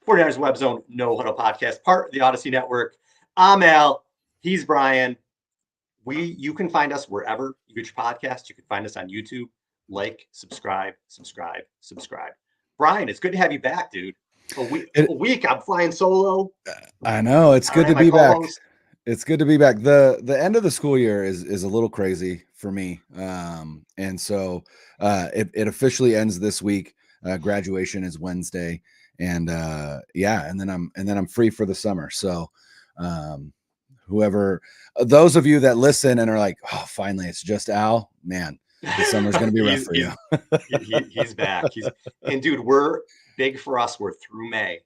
49ers Web Zone No Huddle Podcast, part of the Odyssey Network. I'm Al. He's Brian. You can find us wherever you get your podcast. You can find us on YouTube. Like, subscribe. Brian, it's good to have you back, dude. A week. I'm flying solo. I know. It's good to be back. It's good to be back. The end of the school year is a little crazy for me. And so it officially ends this week. Graduation is Wednesday. And and then I'm free for the summer. So those of you that listen and are like, oh, finally, it's just Al, man, the summer's going to be rough for you. He's back. And dude, we're big for us. We're through May.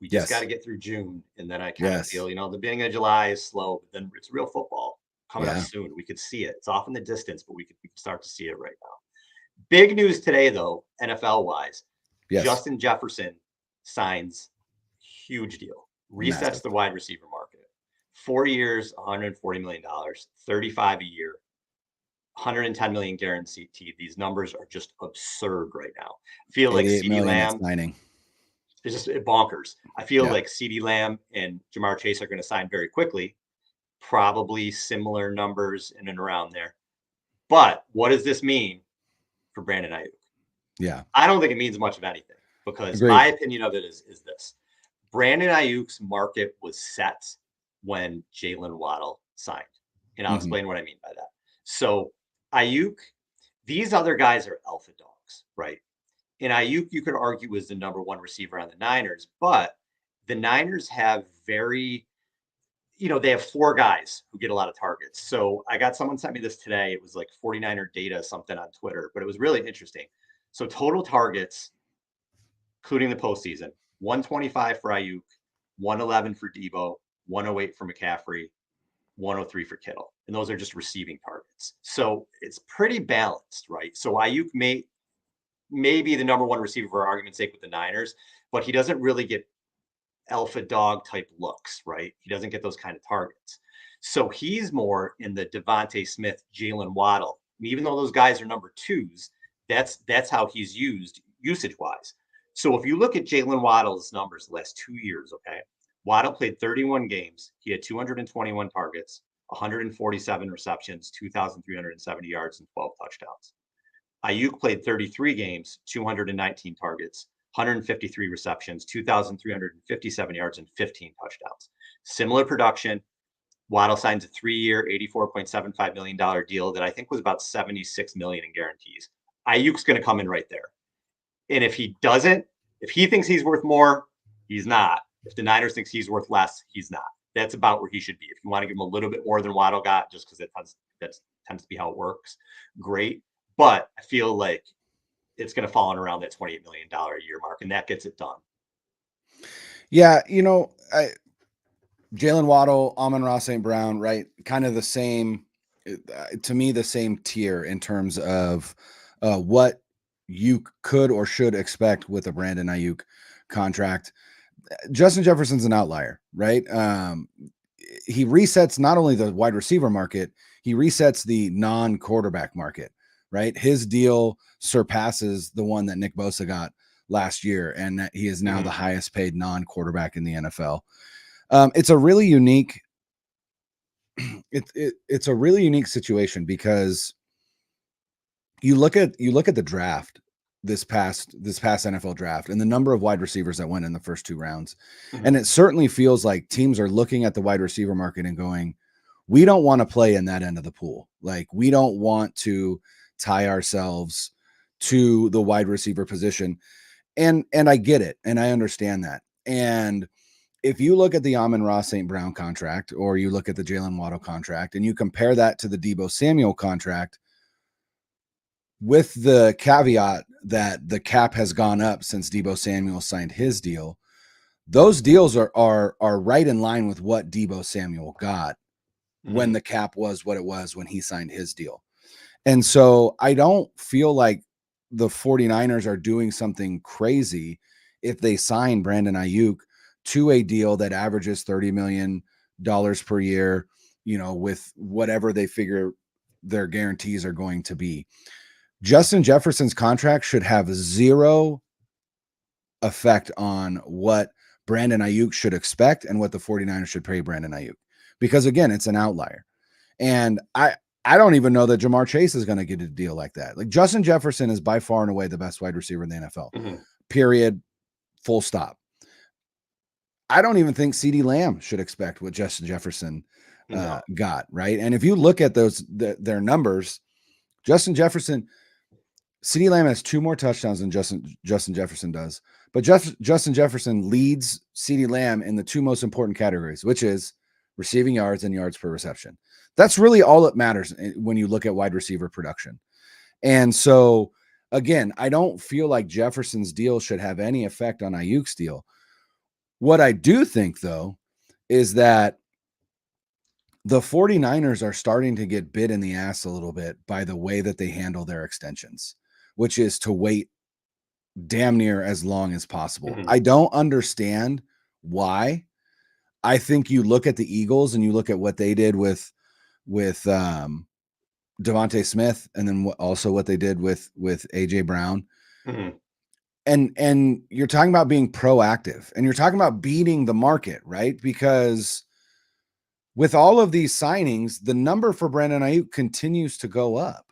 We just got to get through June. And then I kind of feel, the beginning of July is slow, but then it's real football coming up soon. We could see it. It's off in the distance, but we can start to see it right now. Big news today, though, NFL wise. Yes. Justin Jefferson signs huge deal. Resets the wide receiver market. 4 years, $140 million, 35 a year, 110 million guaranteed. These numbers are just absurd right now. I feel like CeeDee Lamb is just bonkers. I feel like CeeDee Lamb and Jamar Chase are going to sign very quickly, probably similar numbers in and around there. But what does this mean for Brandon Aiyuk? Yeah, I don't think it means much of anything, because my opinion of it is this. Brandon Aiyuk's market was set when Jalen Waddle signed. And I'll explain what I mean by that. So Aiyuk, these other guys are alpha dogs, right? And Aiyuk, you could argue, is the number one receiver on the Niners, but the Niners have they have 4 guys who get a lot of targets. So someone sent me this today. It was like 49er data, something on Twitter, but it was really interesting. So total targets, including the postseason, 125 for Aiyuk, 111 for Debo, 108 for McCaffrey, 103 for Kittle. And those are just receiving targets. So it's pretty balanced, right? So Aiyuk may be the number one receiver for argument's sake with the Niners, but he doesn't really get alpha dog type looks, right? He doesn't get those kind of targets. So he's more in the Devontae Smith, Jalen Waddle. And even though those guys are number 2s, that's how he's used usage-wise. So if you look at Jalen Waddle's numbers the last 2 years, okay, Waddle played 31 games. He had 221 targets, 147 receptions, 2,370 yards, and 12 touchdowns. Aiyuk played 33 games, 219 targets, 153 receptions, 2,357 yards, and 15 touchdowns. Similar production. Waddle signs a 3-year, $84.75 million deal that I think was about $76 million in guarantees. Aiyuk's going to come in right there. And if he thinks he's worth more, he's not. If the Niners thinks he's worth less, he's not. That's about where he should be. If you want to give him a little bit more than Waddle got, just because that tends to be how it works, great. But I feel like it's going to fall in around that $28 million a year mark, and that gets it done. Yeah, Jalen Waddle, Amon-Ra St. Brown, right? Kind of the same, to me, the same tier in terms of what you could or should expect with a Brandon Aiyuk contract. Justin Jefferson's an outlier, right? He resets not only the wide receiver market, he resets the non-quarterback market, right? His deal surpasses the one that Nick Bosa got last year, and he is now the highest paid non-quarterback in the NFL. It's a really unique it's a really unique situation, because you look at the draft, this past NFL draft, and the number of wide receivers that went in the first 2 rounds. And it certainly feels like teams are looking at the wide receiver market and going, we don't want to play in that end of the pool. Like, we don't want to tie ourselves to the wide receiver position. And I get it. And I understand that. And if you look at the Amon-Ra St. Brown contract, or you look at the Jalen Waddle contract, and you compare that to the Deebo Samuel contract, with the caveat that the cap has gone up since Deebo Samuel signed his deal, those deals are right in line with what Deebo Samuel got when the cap was what it was when he signed his deal. And so I don't feel like the 49ers are doing something crazy if they sign Brandon Aiyuk to a deal that averages $30 million per year, with whatever they figure their guarantees are going to be. Justin Jefferson's contract should have zero effect on what Brandon Aiyuk should expect and what the 49ers should pay Brandon Aiyuk. Because again, it's an outlier. And I don't even know that Jamar Chase is going to get a deal like that. Like Justin Jefferson is by far and away the best wide receiver in the NFL. Period. Full stop. I don't even think CeeDee Lamb should expect what Justin Jefferson got, right? And if you look at their numbers, Justin Jefferson, CeeDee Lamb has 2 more touchdowns than Justin Jefferson does. But Justin Jefferson leads CeeDee Lamb in the 2 most important categories, which is receiving yards and yards per reception. That's really all that matters when you look at wide receiver production. And so, again, I don't feel like Jefferson's deal should have any effect on Aiyuk's deal. What I do think, though, is that the 49ers are starting to get bit in the ass a little bit by the way that they handle their extensions, which is to wait damn near as long as possible. I don't understand why. I think you look at the Eagles and you look at what they did with Devontae Smith, and then also what they did with AJ Brown. And you're talking about being proactive, and you're talking about beating the market, right? Because with all of these signings, the number for Brandon Aiyuk continues to go up.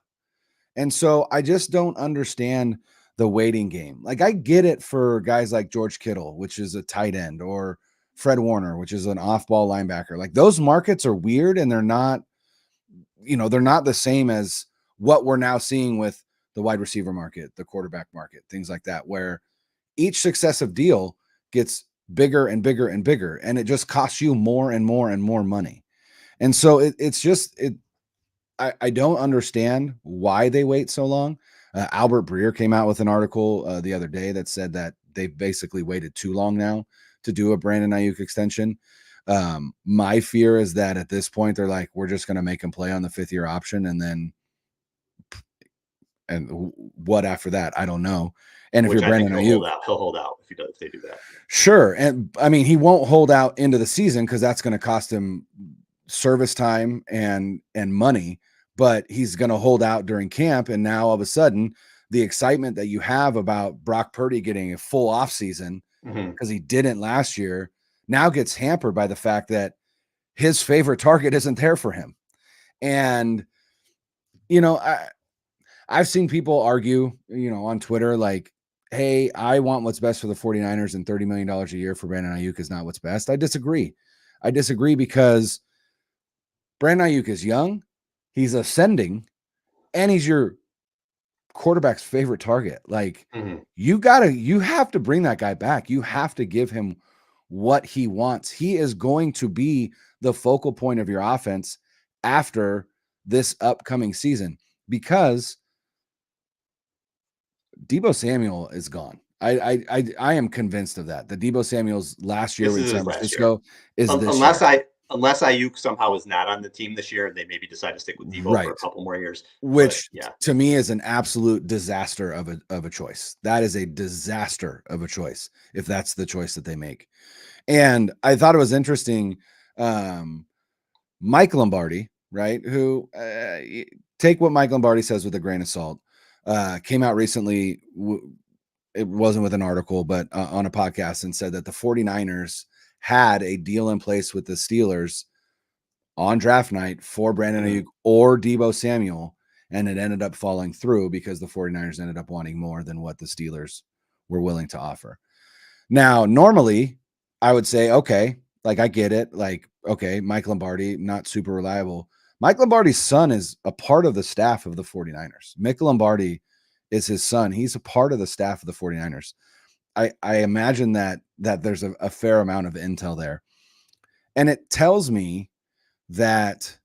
And so I just don't understand the waiting game. Like, I get it for guys like George Kittle, which is a tight end, or Fred Warner, which is an off-ball linebacker. Like, those markets are weird, and they're not the same as what we're now seeing with the wide receiver market, the quarterback market, things like that, where each successive deal gets bigger and bigger and bigger, and it just costs you more and more and more money. And so I don't understand why they wait so long. Albert Breer came out with an article the other day that said that they've basically waited too long now to do a Brandon Aiyuk extension. My fear is that at this point, they're like, we're just going to make him play on the 5th-year option. And what after that? I don't know. And if you're Brandon Aiyuk, he'll hold out if they do that. Sure. And I mean, he won't hold out into the season because that's going to cost him service time and money, but he's going to hold out during camp. And now all of a sudden, the excitement that you have about Brock Purdy getting a full off season because he didn't last year now gets hampered by the fact that his favorite target isn't there for him. And, I've seen people argue, on Twitter, like, hey, I want what's best for the 49ers, and $30 million a year for Brandon Aiyuk is not what's best. I disagree because Brandon Aiyuk is young, he's ascending, and he's your quarterback's favorite target. Like, you have to bring that guy back. You have to give him what he wants. He is going to be the focal point of your offense after this upcoming season, because Deebo Samuel is gone. I am convinced of that. The Deebo Samuel's last year with San Francisco is this year. Unless Aiyuk somehow is not on the team this year, and they maybe decide to stick with Deebo for a couple more years, which to me is an absolute disaster of a choice. That is a disaster of a choice if that's the choice that they make. And I thought it was interesting. Mike Lombardi, right? Who take what Mike Lombardi says with a grain of salt. Came out recently. It wasn't with an article, but on a podcast, and said that the 49ers had a deal in place with the Steelers on draft night for Brandon Aiyuk or Deebo Samuel, and it ended up falling through because the 49ers ended up wanting more than what the Steelers were willing to offer. Now, normally, I would say, okay, like, I get it. Like, okay, Mike Lombardi, not super reliable. Mike Lombardi's son is a part of the staff of the 49ers. Mick Lombardi is his son. He's a part of the staff of the 49ers. I imagine that there's a fair amount of intel there. And it tells me that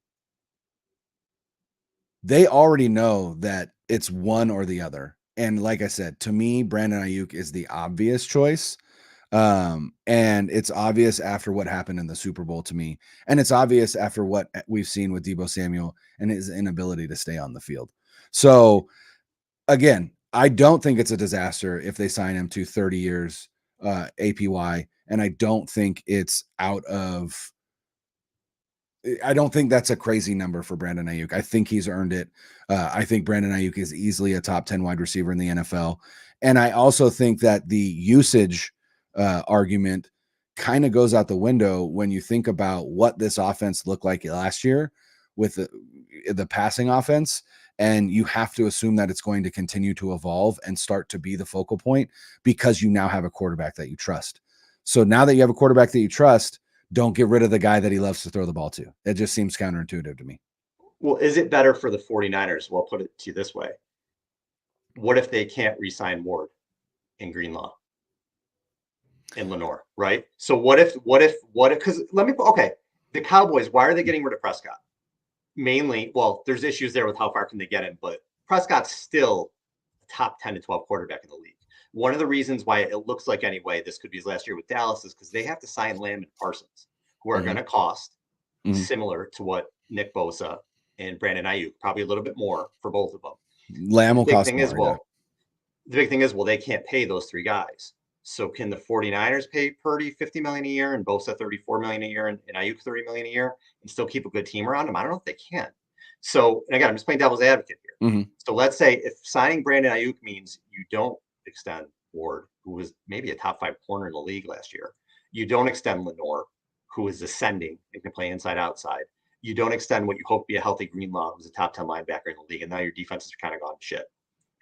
they already know that it's one or the other. And like I said, to me, Brandon Aiyuk is the obvious choice. And it's obvious after what happened in the Super Bowl to me. And it's obvious after what we've seen with Deebo Samuel and his inability to stay on the field. So again, I don't think it's a disaster if they sign him to 30 years APY. And I don't think I don't think that's a crazy number for Brandon Aiyuk. I think he's earned it. I think Brandon Aiyuk is easily a top 10 wide receiver in the NFL. And I also think that the usage argument kind of goes out the window when you think about what this offense looked like last year with the passing offense. And you have to assume that it's going to continue to evolve and start to be the focal point because you now have a quarterback that you trust. So now that you have a quarterback that you trust, don't get rid of the guy that he loves to throw the ball to. It just seems counterintuitive to me. Well, is it better for the 49ers? Well, I'll put it to you this way. What if they can't re-sign Ward and Greenlaw and Lenore, right? So what if, because the Cowboys, why are they getting rid of Prescott? Mainly, well, there's issues there with how far can they get him, but Prescott's still a top 10 to 12 quarterback in the league. One of the reasons why it looks like anyway, this could be his last year with Dallas is because they have to sign Lamb and Parsons, who are going to cost similar to what Nick Bosa and Brandon Aiyuk, probably a little bit more for both of them. Lamb will cost more. The big thing is, they can't pay those three guys. So can the 49ers pay Purdy $50 million a year and Bosa $34 million a year and Aiyuk $30 million a year and still keep a good team around them? I don't know if they can. So, and again, I'm just playing devil's advocate here. So let's say if signing Brandon Aiyuk means you don't extend Ward, who was maybe a top 5 corner in the league last year. You don't extend Lenore, who is ascending and can play inside outside. You don't extend what you hope to be a healthy Greenlaw, who's a top 10 linebacker in the league. And now your defenses are kind of gone to shit.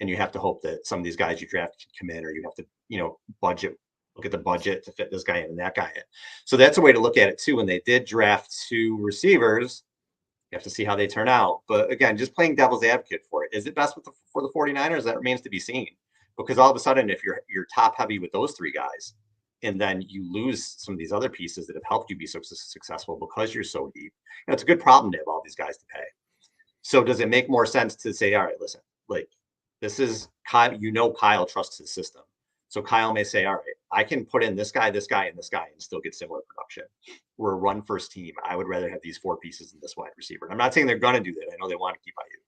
And you have to hope that some of these guys you draft can come in, or you have to, look at the budget to fit this guy in and that guy in. So that's a way to look at it too. When they did draft 2 receivers, you have to see how they turn out. But again, just playing devil's advocate for it. Is it best for the 49ers? That remains to be seen. Because all of a sudden, if you're top heavy with those 3 guys, and then you lose some of these other pieces that have helped you be so successful because you're so deep, it's a good problem to have all these guys to pay. So does it make more sense to say, all right, listen, this is Kyle, Kyle trusts his system. So Kyle may say, all right, I can put in this guy, and this guy, and still get similar production. We're a run first team. I would rather have these 4 pieces than this wide receiver. And I'm not saying they're going to do that. I know they want to keep Aiyuk,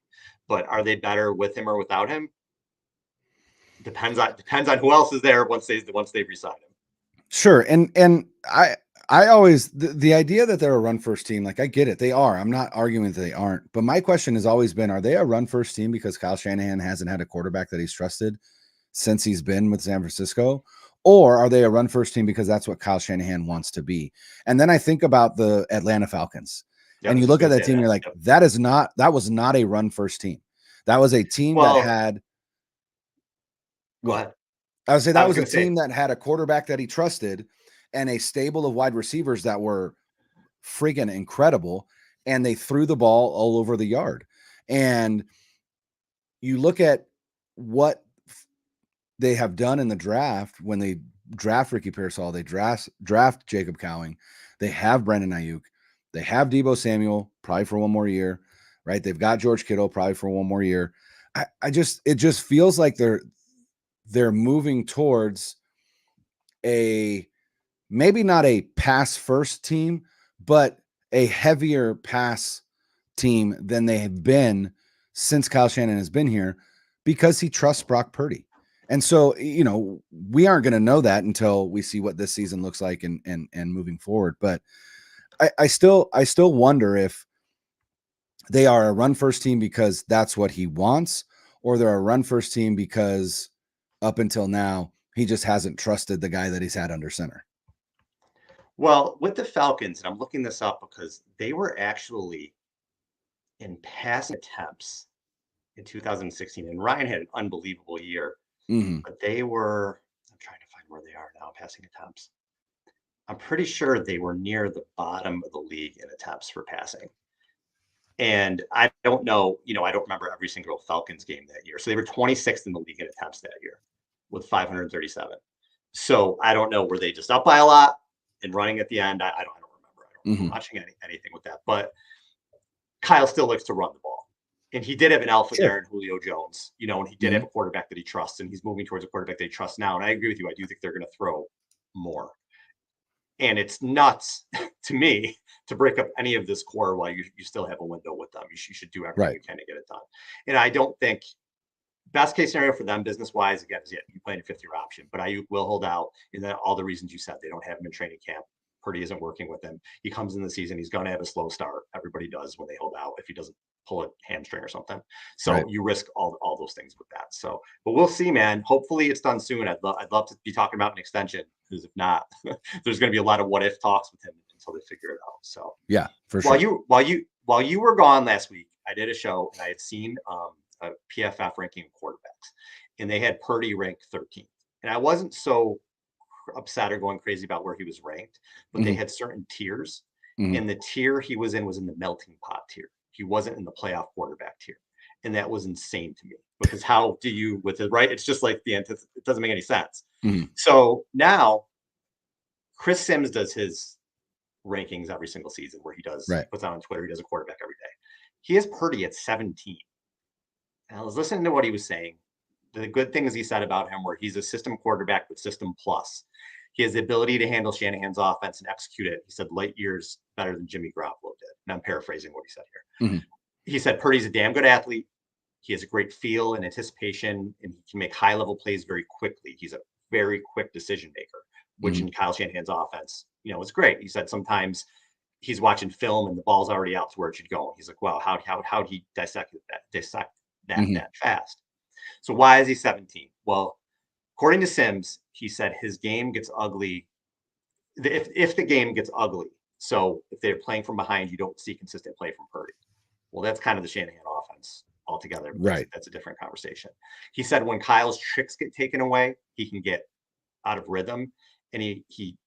but are they better with him or without him? Depends on who else is there once they re-sign him. Sure. And I always, the idea that they're a run first team, I get it. They are. I'm not arguing that they aren't. But my question has always been, are they a run first team because Kyle Shanahan hasn't had a quarterback that he's trusted since he's been with San Francisco? Or are they a run first team because that's what Kyle Shanahan wants to be? And then I think about the Atlanta Falcons. And you look at that team, you're like, that was not a run first team. That was a team that had what? I would say that was a team that had a quarterback that he trusted and a stable of wide receivers that were friggin' incredible. And they threw the ball all over the yard. And you look at what they have done in the draft when they draft Ricky Pearsall, they draft Jacob Cowing. They have Brandon Aiyuk. They have Deebo Samuel probably for one more year, right? They've got George Kittle probably for one more year. It just feels like they're moving towards maybe not a pass first team, but a heavier pass team than they have been since Kyle Shanahan has been here because he trusts Brock Purdy. And so, we aren't going to know that until we see what this season looks like and moving forward. But I still wonder if they are a run first team because that's what he wants, or they're a run first team because up until now, he just hasn't trusted the guy that he's had under center. Well, with the Falcons, and I'm looking this up because they were actually in passing attempts in 2016, and Ryan had an unbelievable year. But I'm trying to find where they are now, passing attempts. I'm pretty sure they were near the bottom of the league in attempts for passing. And I don't know, I don't remember every single Falcons game that year. So they were 26th in the league in attempts that year with 537. So I don't know, were they just up by a lot and running at the end? I don't remember. I don't remember watching anything with that. But Kyle still likes to run the ball. And he did have an alpha there in Julio Jones, and he did have a quarterback that he trusts, and he's moving towards a quarterback that he trusts now. And I agree with you. I do think they're going to throw more. And it's nuts to me to break up any of this core while you still have a window with them. You should do everything you can to get it done. And I don't think best case scenario for them business-wise, again, is you playing a 5th-year option. But Aiyuk will hold out. And then all the reasons you said, they don't have him in training camp. Purdy isn't working with him. He comes in the season, he's going to have a slow start. Everybody does when they hold out if he doesn't pull a hamstring or something. So you risk all those things with that. So, but we'll see, man. Hopefully it's done soon. I'd love to be talking about an extension because if not, there's going to be a lot of what if talks with him until they figure it out. So yeah, for sure. While you were gone last week, I did a show and I had seen a PFF ranking of quarterbacks, and they had Purdy ranked 13th, and I wasn't so upset or going crazy about where he was ranked, but they had certain tiers, and the tier he was in the melting pot tier. He wasn't in the playoff quarterback tier, and that was insane to me, because how do you with it, right? It's just like the antithesis. It doesn't make any sense. So now Chris Sims does his rankings every single season, where he puts out on Twitter, he does a quarterback every day. He has Purdy at 17. And I was listening to what he was saying. The good things he said about him were he's a system quarterback with system plus. He has the ability to handle Shanahan's offense and execute it. He said light years better than Jimmy Garoppolo did. And I'm paraphrasing what he said here. He said Purdy's a damn good athlete. He has a great feel and anticipation, and he can make high-level plays very quickly. He's a very quick decision maker, which in Kyle Shanahan's offense, is great. He said sometimes he's watching film and the ball's already out to where it should go. And he's like, wow, how'd he dissect that fast? So why is he 17? Well, according to Sims, he said his game gets ugly. If the game gets ugly, so if they're playing from behind, you don't see consistent play from Purdy. Well, that's kind of the Shanahan offense altogether. Right. That's a different conversation. He said when Kyle's tricks get taken away, he can get out of rhythm, and he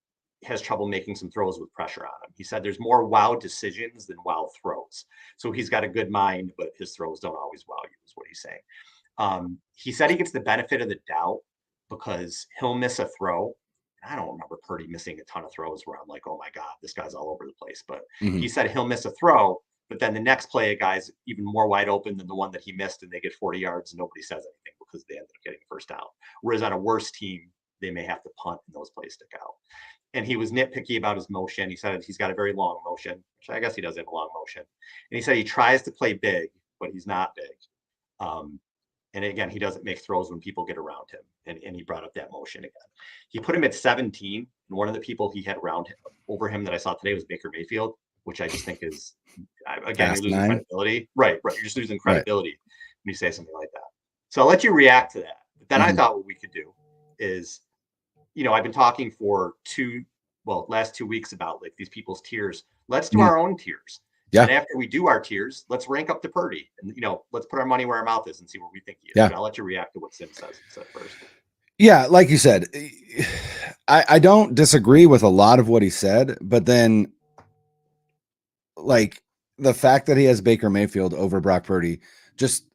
has trouble making some throws with pressure on him. He said there's more wow decisions than wow throws. So he's got a good mind, but his throws don't always wow you, is what he's saying. He said he gets the benefit of the doubt because he'll miss a throw. I don't remember Purdy missing a ton of throws where I'm like, oh my God, this guy's all over the place. But he said he'll miss a throw, but then the next play, a guy's even more wide open than the one that he missed, and they get 40 yards and nobody says anything because they ended up getting first down. Whereas on a worse team, they may have to punt and those plays stick out. And he was nitpicky about his motion. He said he's got a very long motion, which I guess he does have a long motion. And he said he tries to play big, but he's not big. And again, he doesn't make throws when people get around him. And he brought up that motion again. He put him at 17. And one of the people he had over him that I saw today was Baker Mayfield, which I just think is, again, you're losing credibility. Right. You're just losing credibility when you say something like that. So I'll let you react to that. But then I thought what we could do is, I've been talking for last 2 weeks about like these people's tiers. Let's do our own tiers. Yeah. And after we do our tiers, let's rank up to Purdy, and let's put our money where our mouth is and see where we think he is. Yeah. But I'll let you react to what Sim said first. Yeah, like you said, I don't disagree with a lot of what he said, but then like the fact that he has Baker Mayfield over Brock Purdy, just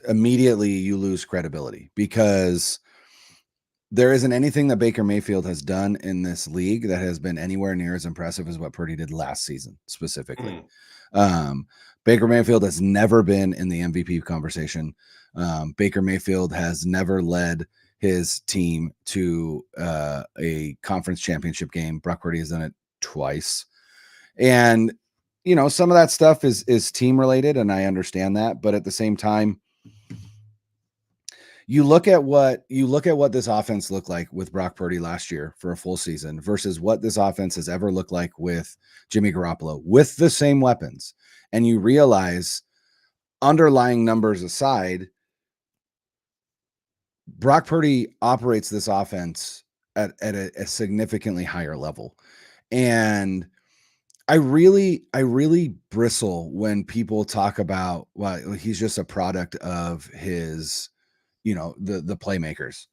immediately you lose credibility, because there isn't anything that Baker Mayfield has done in this league that has been anywhere near as impressive as what Purdy did last season specifically. Baker Mayfield has never been in the MVP conversation. Baker Mayfield has never led his team to a conference championship game. Brock Purdy has done it twice. And, some of that stuff is team related, and I understand that. But at the same time, you look at what this offense looked like with Brock Purdy last year for a full season versus what this offense has ever looked like with Jimmy Garoppolo with the same weapons. And you realize, underlying numbers aside, Brock Purdy operates this offense at a significantly higher level. And I really bristle when people talk about, well, he's just a product of his, the playmakers.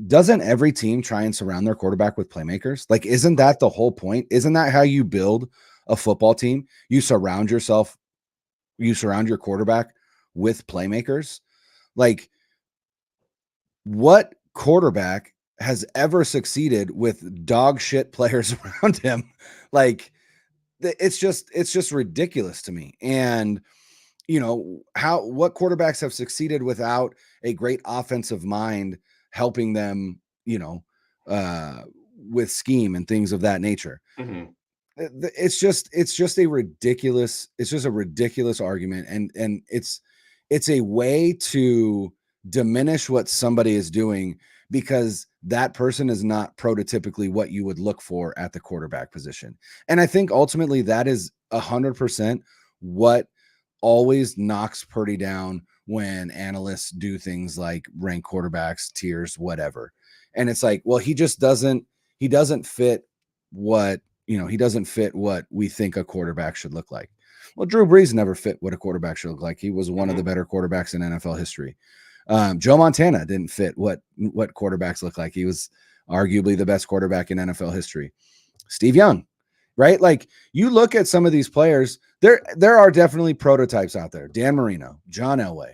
Doesn't every team try and surround their quarterback with playmakers? Like, isn't that the whole point? Isn't that how you build a football team? You surround your quarterback with playmakers. Like, what quarterback has ever succeeded with dog shit players around him? Like, it's just ridiculous to me. And what quarterbacks have succeeded without a great offensive mind helping them, with scheme and things of that nature. It's just a ridiculous argument. And it's a way to diminish what somebody is doing, because that person is not prototypically what you would look for at the quarterback position. And I think ultimately that is 100% what always knocks Purdy down when analysts do things like rank quarterbacks, tiers, whatever. And it's like, well, he doesn't fit what, he doesn't fit what we think a quarterback should look like. Well, Drew Brees never fit what a quarterback should look like. He was one of the better quarterbacks in NFL history. Joe Montana didn't fit what quarterbacks look like. He was arguably the best quarterback in NFL history. Steve Young, right? Like, you look at some of these players, there are definitely prototypes out there. Dan Marino, John Elway,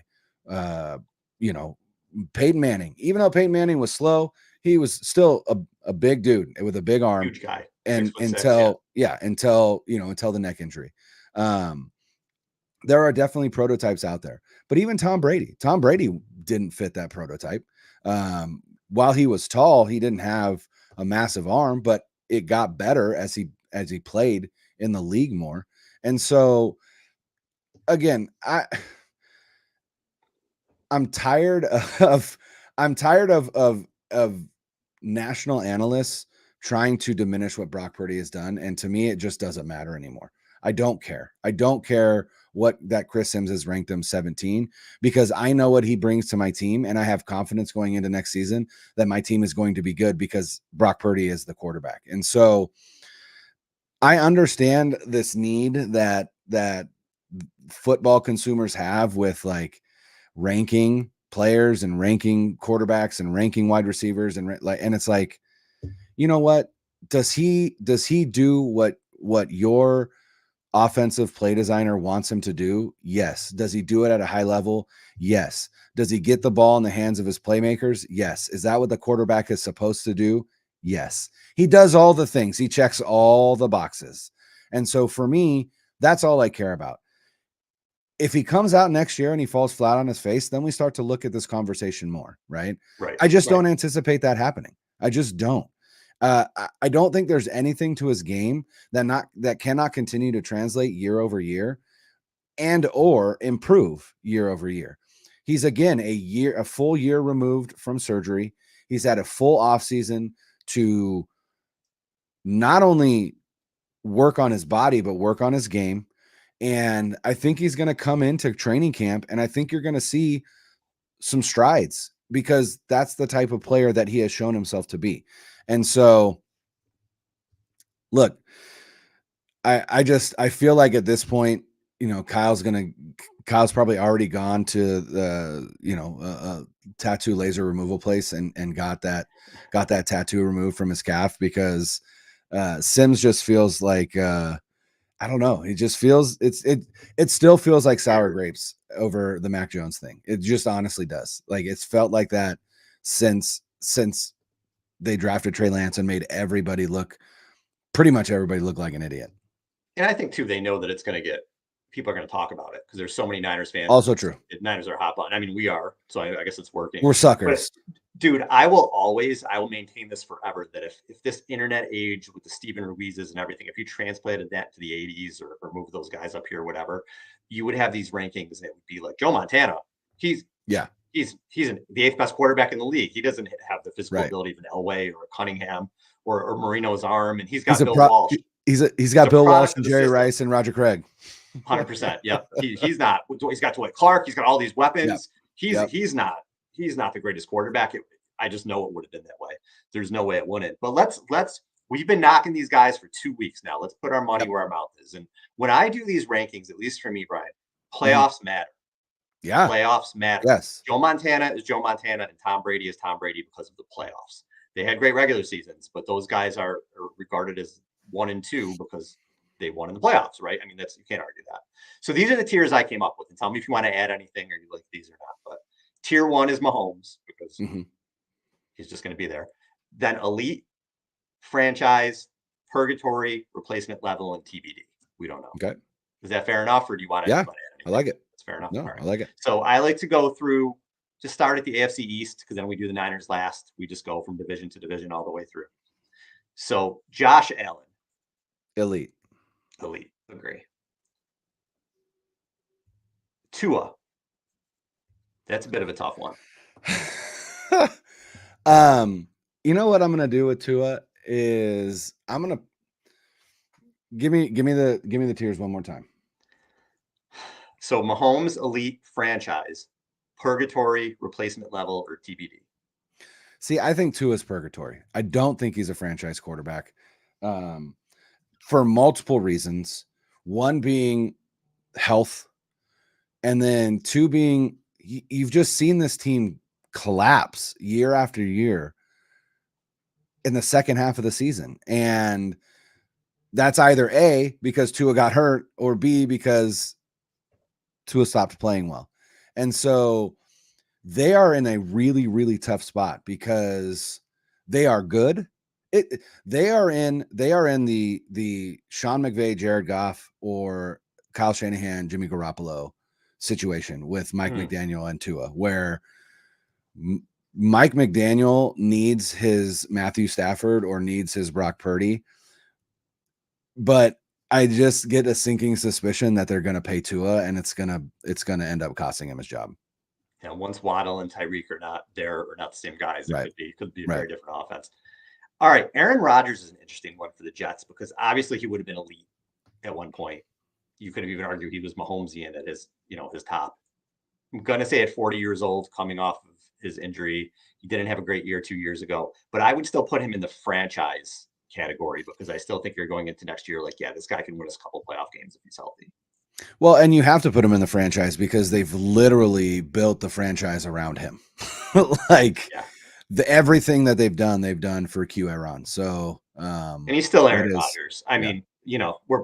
Peyton Manning. Even though Peyton Manning was slow, he was still a big dude with a big arm. Huge guy. And until the neck injury. There are definitely prototypes out there. But even Tom Brady didn't fit that prototype. While he was tall, he didn't have a massive arm, but it got better as he played in the league more. And so, again, I'm tired of national analysts trying to diminish what Brock Purdy has done. And to me, it just doesn't matter anymore. I don't care. I don't care that Chris Sims has ranked him 17, because I know what he brings to my team. And I have confidence going into next season that my team is going to be good because Brock Purdy is the quarterback. And so I understand this need that football consumers have with like ranking players and ranking quarterbacks and ranking wide receivers. And it's like, you know what? Does he do what your offensive play designer wants him to do? Yes. Does he do it at a high level? Yes. Does he get the ball in the hands of his playmakers? Yes. Is that what the quarterback is supposed to do? Yes. He does all the things. He checks all the boxes. And so for me, that's all I care about. If he comes out next year and he falls flat on his face, then we start to look at this conversation more, right? Right. I just don't anticipate that happening. I just don't. I don't think there's anything to his game that cannot continue to translate year over year and or improve year over year. He's again a full year removed from surgery. He's had a full offseason to not only work on his body, but work on his game. And I think he's going to come into training camp, and I think you're going to see some strides, because that's the type of player that he has shown himself to be. And so, look, I feel like at this point, Kyle's probably already gone to the, tattoo laser removal place and got that tattoo removed from his calf, because Sims just feels like, I don't know. It just feels it still feels like sour grapes over the Mac Jones thing. It just honestly does. Like, it's felt like that since they drafted Trey Lance and made pretty much everybody look like an idiot. And I think too, they know that people are going to talk about it because there's so many Niners fans. Also true. Niners are hot button. I mean, we are. So I guess it's working. We're suckers. But, dude, I will maintain this forever, that if this internet age with the Stephen Ruizes and everything, if you transplanted that to the 80s or move those guys up here, whatever, you would have these rankings that would be like Joe Montana. He's the 8th best quarterback in the league. He doesn't have the physical ability of an Elway or a Cunningham or Marino's arm, and he's got Bill Walsh. He's got Bill Walsh and Jerry Rice and Roger Craig. 100%. Yep. He's not. He's got Dwight Clark. He's got all these weapons. Yep. He's not the greatest quarterback. I just know it would have been that way. There's no way it wouldn't. But we've been knocking these guys for 2 weeks now. Let's put our money where our mouth is. And when I do these rankings, at least for me, Brian, playoffs matter. Yeah. Playoffs matter. Yes. Joe Montana is Joe Montana, and Tom Brady is Tom Brady because of the playoffs. They had great regular seasons, but those guys are regarded as 1 and 2 because they won in the playoffs, right? I mean, you can't argue that. So these are the tiers I came up with, and tell me if you want to add anything or you like these or not. But tier 1 is Mahomes, because he's just going to be there. Then elite, franchise, purgatory, replacement level, and TBD. We don't know. Okay. Is that fair enough, or do you want to add anything? I like it. That's fair enough. No, right. I like it. So I like to go through, just start at the AFC East, because then we do the Niners last. We just go from division to division all the way through. So Josh Allen. Elite. Agree. Tua. That's a bit of a tough one. You know what I'm gonna do with Tua is I'm gonna give me the tiers one more time. So Mahomes, elite, franchise. purgatory, replacement level, or TBD? See, I think Tua is purgatory. I don't think he's a franchise quarterback, for multiple reasons. One being health, and then two being you've just seen this team collapse year after year in the second half of the season. And that's either A, because Tua got hurt, or B, because Tua stopped playing well. And so they are in a really, really tough spot because they are good. They are in the Sean McVay, Jared Goff, or Kyle Shanahan, Jimmy Garoppolo situation with Mike McDaniel and Tua, where Mike McDaniel needs his Matthew Stafford or needs his Brock Purdy. But I just get a sinking suspicion that they're going to pay Tua, and it's going to end up costing him his job. Yeah, once Waddle and Tyreek are not there, or not the same guys, it could be a very different offense. All right, Aaron Rodgers is an interesting one for the Jets because obviously he would have been elite at one point. You could have even argued he was Mahomesian at his top. I'm going to say at 40 years old, coming off of his injury, he didn't have a great year 2 years ago, but I would still put him in the franchise category because I still think you're going into next year like, yeah, this guy can win us a couple playoff games if he's healthy. Well, and you have to put him in the franchise because they've literally built the franchise around him. Everything that they've done for Q Aaron. So, and he's still Aaron Rodgers. I mean, we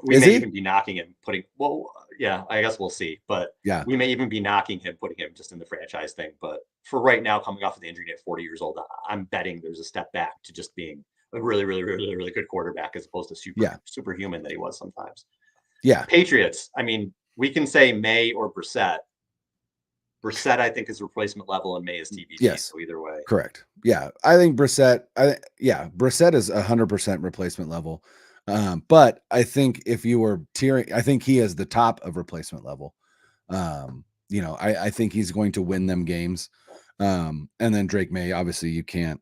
may even be knocking him, I guess we'll see. But we may even be knocking him, putting him just in the franchise thing. But for right now, coming off of the injury at 40 years old, I'm betting there's a step back to just being a really, really, really, really good quarterback as opposed to superhuman that he was sometimes. Yeah. Patriots. I mean, we can say May or Brissett. Brissett, I think, is replacement level, and May is TBD. Yes. So either way. Correct. Yeah. I think Brissett is 100% replacement level. But I think if you were tiering, I think he is the top of replacement level. I think he's going to win them games. And then Drake May, obviously you can't.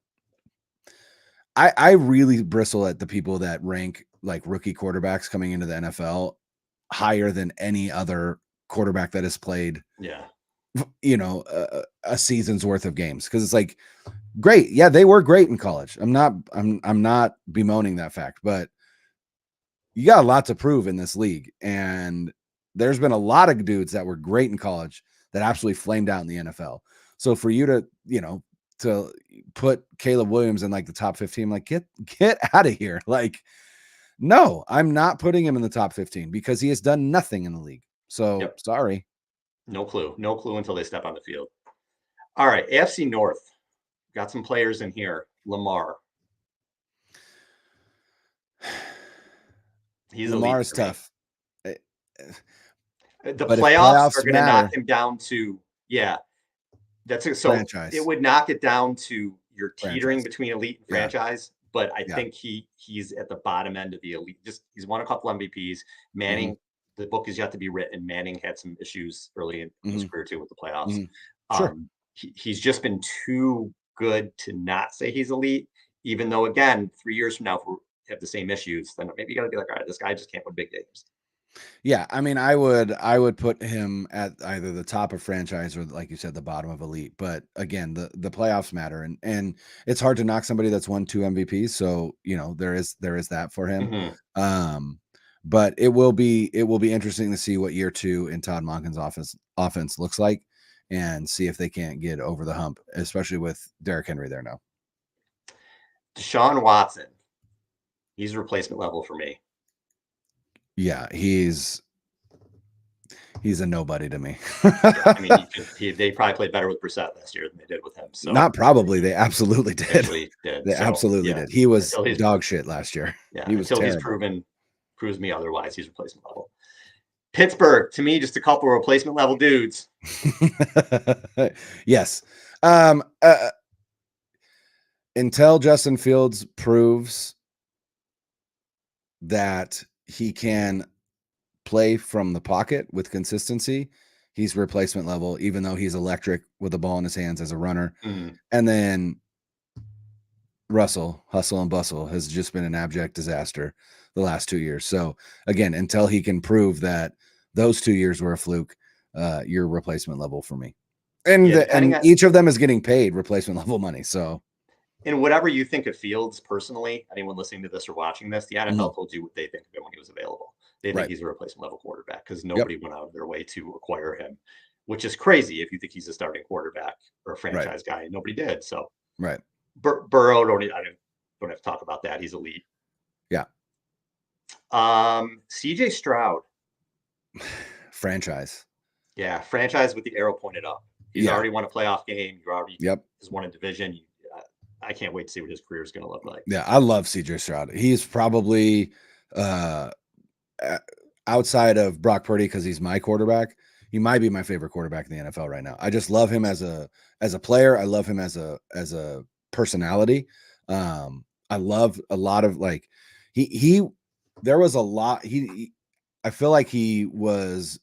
I really bristle at the people that rank like rookie quarterbacks coming into the NFL higher than any other quarterback that has played, a season's worth of games. Cause it's like, great. Yeah. They were great in college. I'm not bemoaning that fact, but you got a lot to prove in this league. And there's been a lot of dudes that were great in college that absolutely flamed out in the NFL. So for you to, to put Caleb Williams in like the top 15, like get out of here. Like, no, I'm not putting him in the top 15 because he has done nothing in the league. So sorry. No clue until they step on the field. All right. AFC North. Got some players in here. Lamar. Lamar is tough. The playoffs are going to knock him down to, that's it. So franchise. It would knock it down to you're teetering franchise. Between elite and franchise, but I think he's at the bottom end of the elite. He's won a couple MVPs. Manning, the book is yet to be written. Manning had some issues early in his career too with the playoffs. Sure. He's just been too good to not say he's elite, even though again, 3 years from now, if we have the same issues, then maybe you got to be like, all right, this guy just can't win big games. Yeah, I mean, I would put him at either the top of franchise or, like you said, the bottom of elite. But again, the playoffs matter, and it's hard to knock somebody that's won 2 MVPs. So there is that for him. But it will be interesting to see what year 2 in Todd Monken's offense looks like, and see if they can't get over the hump, especially with Derrick Henry there now. Deshaun Watson, he's replacement level for me. Yeah, he's a nobody to me. I mean, they probably played better with Brissett last year than they did with him. So not probably, they absolutely did. They absolutely did. He was dog shit last year. Yeah, he was until terrible. Proves me otherwise. He's replacement level. Pittsburgh, to me, just a couple of replacement level dudes. Yes. Until Justin Fields proves that he can play from the pocket with consistency, he's replacement level, even though he's electric with the ball in his hands as a runner. And then Russell, hustle and bustle, has just been an abject disaster the last 2 years. So again, until he can prove that those 2 years were a fluke, you're replacement level for me. And each of them is getting paid replacement level money. So, and whatever you think of Fields personally, anyone listening to this or watching this, the NFL told you what they think of him when he was available. They think he's a replacement level quarterback because nobody went out of their way to acquire him, which is crazy if you think he's a starting quarterback or a franchise guy. Nobody did. So, Burrow, I don't have to talk about that. He's elite. Yeah. CJ Stroud. Franchise. Yeah, franchise with the arrow pointed up. He's already won a playoff game. You already has won a division. I can't wait to see what his career is going to look like. Yeah, I love CJ Stroud. He's probably outside of Brock Purdy because he's my quarterback. He might be my favorite quarterback in the NFL right now. I just love him as a player. I love him as a personality. I love a lot of like there was a lot. I feel like he was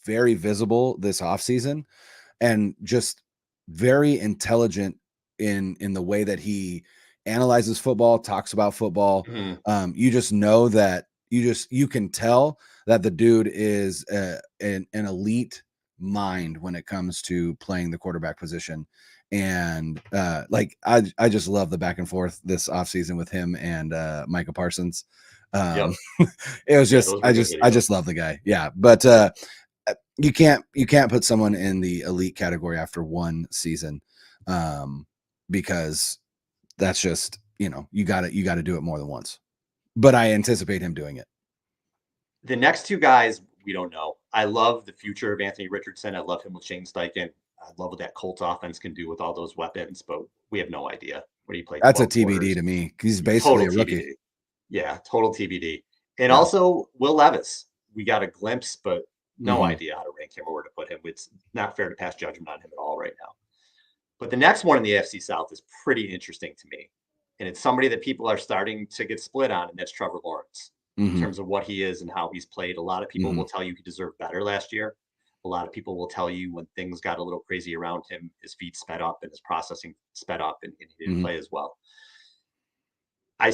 very visible this offseason and just very intelligent in the way that he analyzes football, talks about football. You just know that you can tell that the dude is an elite mind when it comes to playing the quarterback position. And like I just love the back and forth this offseason with him and Micah Parsons. It was just I just love the guy. Yeah, but you can't put someone in the elite category after one season, because that's just, you got to do it more than once. But I anticipate him doing it. The next two guys we don't know. I love the future of Anthony Richardson. I love him with Shane Steichen. I love what that Colts offense can do with all those weapons, but we have no idea what he played. That's a TBD to me. He's basically a rookie. TBD. Yeah, total TBD. And also Will Levis. We got a glimpse, but no idea how to rank him or where to put him. It's not fair to pass judgment on him at all right now. But the next one in the AFC South is pretty interesting to me. And it's somebody that people are starting to get split on, and that's Trevor Lawrence in terms of what he is and how he's played. A lot of people will tell you he deserved better last year. A lot of people will tell you when things got a little crazy around him, his feet sped up and his processing sped up, and he didn't play as well. I'm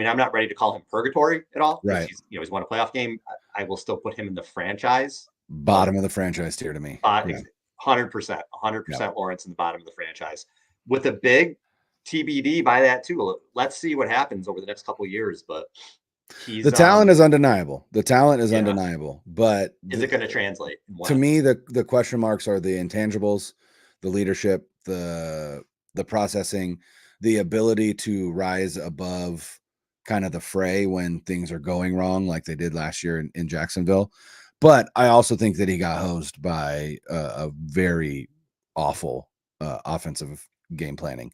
not ready to call him purgatory at all. Right. He's won a playoff game. I will still put him in the franchise. Bottom of the franchise tier to me. 100%. 100% Lawrence in the bottom of the franchise. With a big TBD by that too. Let's see what happens over the next couple of years. But the talent is undeniable. The talent is undeniable. But is it going to translate? To me, the question marks are the intangibles, the leadership, the processing, the ability to rise above kind of the fray when things are going wrong, like they did last year in Jacksonville. But I also think that he got hosed by a very awful offensive game planning.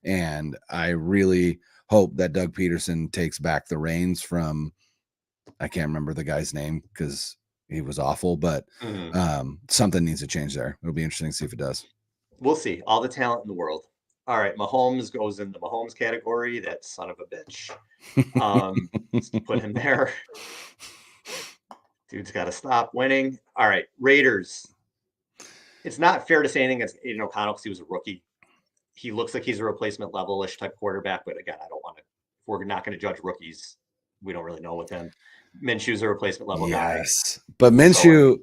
And I really hope that Doug Peterson takes back the reins from, I can't remember the guy's name because he was awful, but something needs to change there. It'll be interesting to see if it does. We'll see. All the talent in the world. All right, Mahomes goes in the Mahomes category. That son of a bitch. Let's put him there. Dude's got to stop winning. All right, Raiders. It's not fair to say anything against Aiden O'Connell because he was a rookie. He looks like he's a replacement level-ish type quarterback, but again, I don't want to. If we're not going to judge rookies, we don't really know with him. Minshew's a replacement level guy. Yes, but Minshew,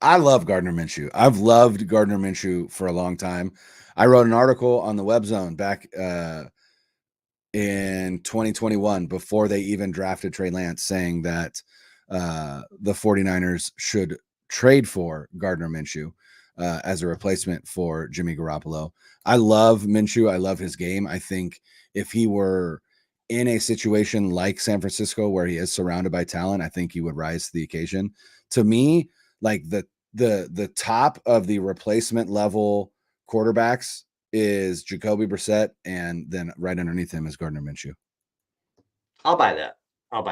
I love Gardner Minshew. I've loved Gardner Minshew for a long time. I wrote an article on the Web Zone back in 2021 before they even drafted Trey Lance, saying that the 49ers should trade for Gardner Minshew as a replacement for Jimmy Garoppolo. I love Minshew. I love his game. I think if he were in a situation like San Francisco where he is surrounded by talent, I think he would rise to the occasion. To me, like the top of the replacement level quarterbacks is Jacoby Brissett, and then right underneath him is Gardner Minshew. I'll buy that. All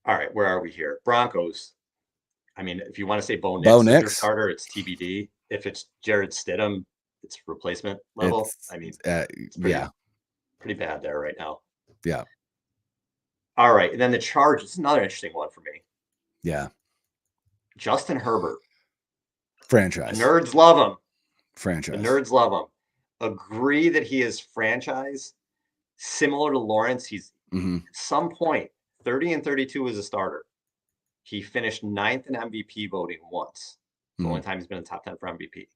right, where are we here? Broncos. If you want to say Bo Nix is their starter, it's TBD. If it's Jared Stidham, it's replacement level. It's pretty bad there right now. Yeah. All right, and then the Chargers. This is another interesting one for me. Yeah. Justin Herbert. Franchise. The nerds love him. Franchise. The nerds love him. Agree that he is franchise. Similar to Lawrence, he's at some point 30 and 32 as a starter. He finished 9th in MVP voting once. the only time he's been in the top 10 for MVP.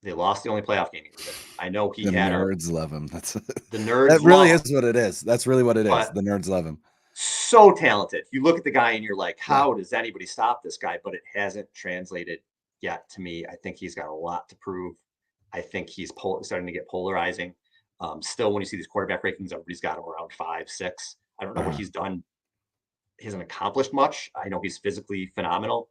They lost the only playoff game he was in. I know he had nerds love him. The nerds that really love is what it is. That's really what it is. The nerds love him. So talented. You look at the guy and you're like, how does anybody stop this guy? But it hasn't translated yet to me. I think he's got a lot to prove. I think he's starting to get polarizing. Still, when you see these quarterback rankings, everybody's got him around 5, 6. I don't know what he's done. He hasn't accomplished much. I know he's physically phenomenal.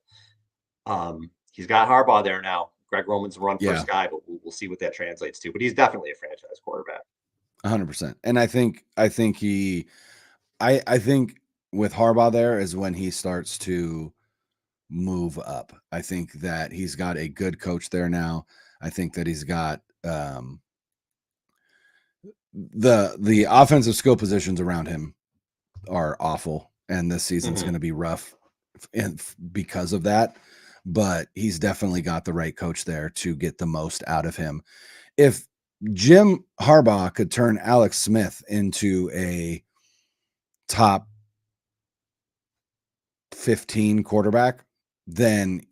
He's got Harbaugh there now. Greg Roman's run first guy, but we'll see what that translates to. But he's definitely a franchise quarterback. 100%. And I think with Harbaugh there is when he starts to move up. I think that he's got a good coach there now. I think that he's got the offensive skill positions around him are awful, and this season's going to be rough because of that. But he's definitely got the right coach there to get the most out of him. If Jim Harbaugh could turn Alex Smith into a top 15 quarterback, then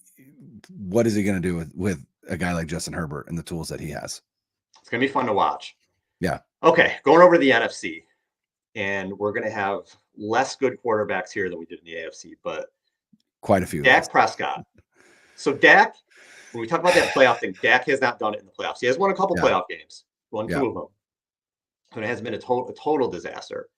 what is he going to do with a guy like Justin Herbert and the tools that he has? It's going to be fun to watch. Yeah. Okay, going over to the NFC, and we're going to have less good quarterbacks here than we did in the AFC, but quite a few. Dak Prescott. So Dak, when we talk about that playoff thing, Dak has not done it in the playoffs. He has won a couple playoff games, won 2 of them, but it has been a total disaster.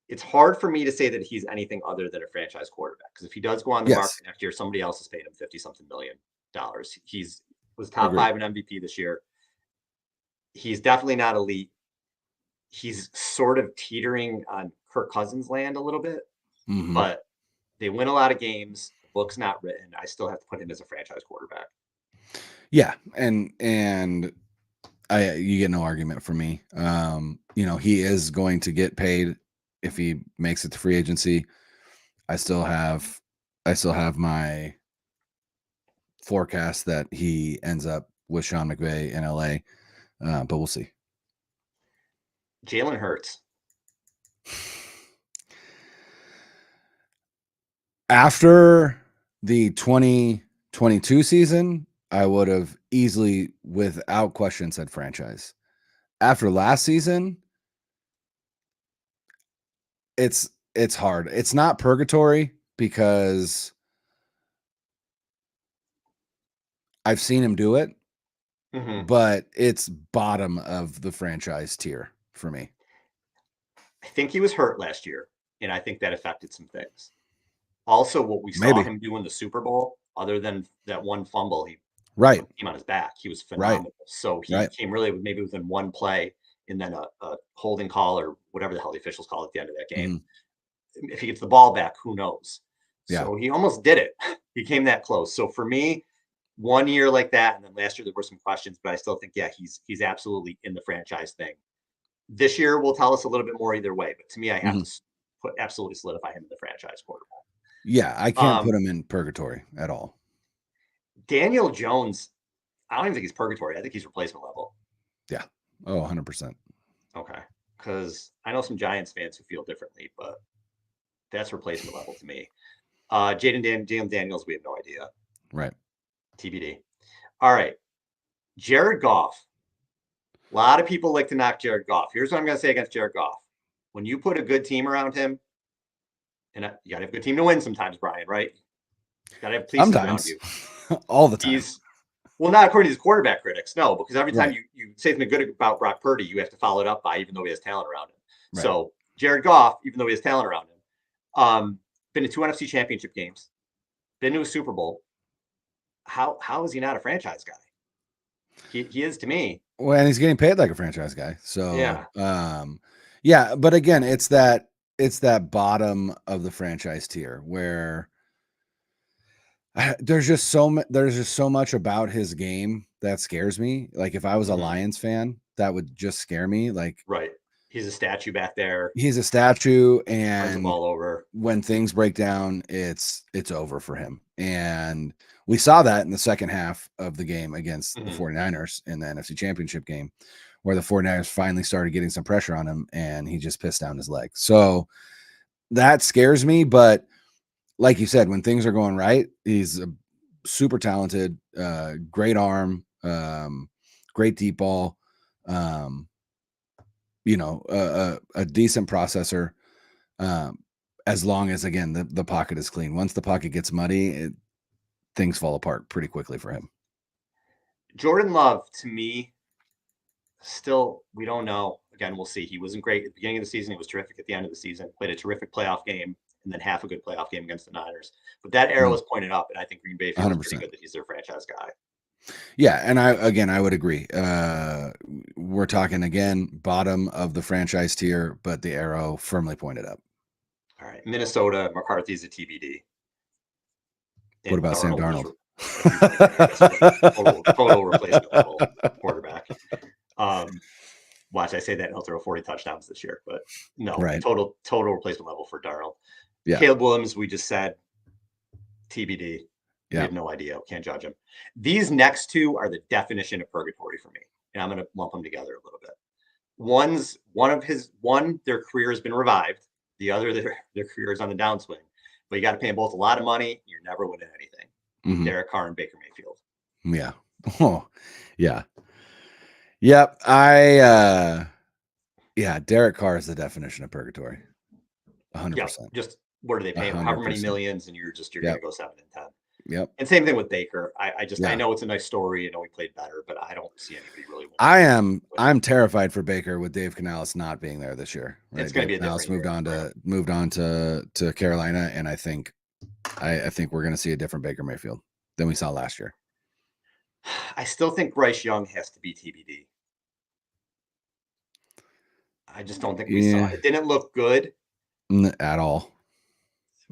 It's hard for me to say that he's anything other than a franchise quarterback, because if he does go on the market next year, somebody else has paid him $50-something million. He was top 5 in MVP this year. He's definitely not elite. He's sort of teetering on Kirk Cousins land a little bit, but they win a lot of games. The book's not written. I still have to put him as a franchise quarterback. Yeah, and you get no argument from me. He is going to get paid if he makes it to free agency. I still have my forecast that he ends up with Sean McVay in LA, but we'll see. Jalen Hurts. After the 2022 season, I would have easily, without question, said franchise. After last season, it's hard. It's not purgatory because I've seen him do it, but it's bottom of the franchise tier for me. I think he was hurt last year, and I think that affected some things. Also, what we saw him do in the Super Bowl, other than that one fumble, he came on his back. He was phenomenal. So he came really maybe within one play, and then a holding call or whatever the hell the officials call it at the end of that game. If he gets the ball back, who knows? So he almost did it. He came that close. So for me, 1 year like that, and then last year there were some questions, but I still think, he's absolutely in the franchise thing. This year will tell us a little bit more either way, but to me, I have to absolutely solidify him in the franchise quarterback. Yeah, I can't put him in purgatory at all. Daniel Jones, I don't even think he's purgatory. I think he's replacement level. Yeah. Oh, 100%. Okay. Because I know some Giants fans who feel differently, but that's replacement level to me. Jalen Daniels, we have no idea. Right. TBD. All right. Jared Goff. A lot of people like to knock Jared Goff. Here's what I'm going to say against Jared Goff. When you put a good team around him, and you got to have a good team to win sometimes, Brian, right? You got to have pieces around you. All the time. Well, not according to his quarterback critics, no, because every time you say something good about Brock Purdy, you have to follow it up by, even though he has talent around him. Right. So Jared Goff, even though he has talent around him, been to 2 NFC championship games, been to a Super Bowl. How is he not a franchise guy? He is to me. Well, and he's getting paid like a franchise guy. So but again, it's that bottom of the franchise tier where there's just so much about his game that scares me. Like if I was a Lions fan, that would just scare me. Like, right. He's a statue back there. He's a statue, and turns the ball over. When things break down, it's over for him. And we saw that in the second half of the game against the 49ers in the NFC Championship game, where the 49ers finally started getting some pressure on him, and he just pissed down his leg. So that scares me. But like you said, when things are going right, he's super talented, great arm, great deep ball, you know, a decent processor. As long as, again, the pocket is clean. Once the pocket gets muddy, things fall apart pretty quickly for him. Jordan Love, to me, still, we don't know. Again, we'll see. He wasn't great at the beginning of the season. He was terrific at the end of the season. Played a terrific playoff game, and then half a good playoff game against the Niners. But that arrow was pointed up, and I think Green Bay feels 100%. pretty good that he's their franchise guy. Yeah, and I would agree. We're talking, again, bottom of the franchise tier, but the arrow firmly pointed up. All right, Minnesota, McCarthy's a TBD. What about Sam Darnold? Total replacement level quarterback. Watch, I say that, and he'll throw 40 touchdowns this year, but no, right. total replacement level for Darnold. Yeah. Caleb Williams, we just said TBD. Yeah. We have no idea. Can't judge him. These next two are the definition of purgatory for me, and I'm going to lump them together a little bit. Their career has been revived. The other, their career is on the downswing. But you got to pay them both a lot of money. You're never winning anything. Mm-hmm. Derek Carr and Baker Mayfield. Yeah. Oh, yeah. Yep. Derek Carr is the definition of purgatory. 100%. Yep. Just what do they pay him? However many millions, and you're going to go 7 and 10. Yep. And same thing with Baker. I know it's a nice story. I know he played better, but I don't see anybody really winning. I'm terrified for Baker with Dave Canales not being there this year. Right? It's going to be a Canales different moved on to Carolina, and I think we're going to see a different Baker Mayfield than we saw last year. I still think Bryce Young has to be TBD. I just don't think we saw it. It didn't look good at all.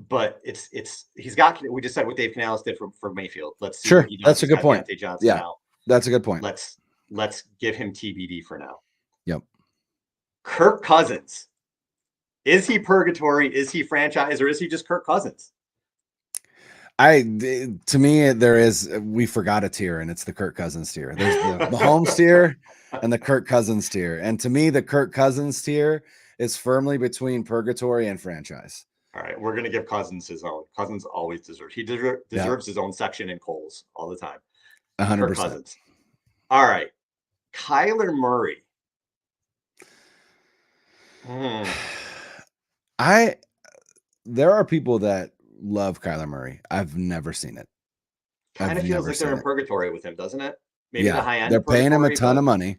But he's got. We just said what Dave Canales did for Mayfield. Let's see. Sure, that's a good point. Yeah, now. That's a good point. Let's give him TBD for now. Yep. Kirk Cousins. Is he purgatory? Is he franchise, or is he just Kirk Cousins? To me, we forgot a tier, and it's the Kirk Cousins tier. There's the Mahomes tier and the Kirk Cousins tier. And to me, the Kirk Cousins tier is firmly between purgatory and franchise. All right, we're going to give Cousins his own. Cousins always deserves. He deserves his own section in Coles all the time. 100%. Cousins. All right, Kyler Murray. There are people that love Kyler Murray. I've never seen it. Kind of feels like they're in purgatory with him, doesn't it? Maybe the high end. They're paying him a ton of money.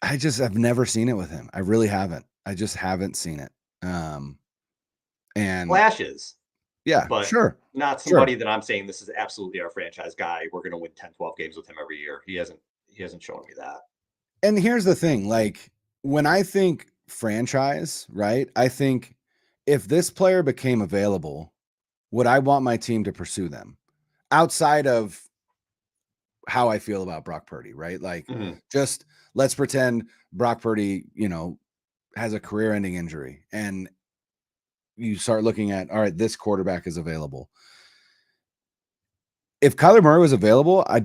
I've never seen it with him. I really haven't. I just haven't seen it. And flashes. Yeah, but sure. Not somebody that I'm saying this is absolutely our franchise guy. We're going to win 10, 12 games with him every year. He hasn't shown me that. And here's the thing, like when I think franchise, right? I think if this player became available, would I want my team to pursue them outside of how I feel about Brock Purdy, right? Like just let's pretend Brock Purdy, has a career-ending injury and you start looking at, all right, this quarterback is available. If Kyler Murray was available, I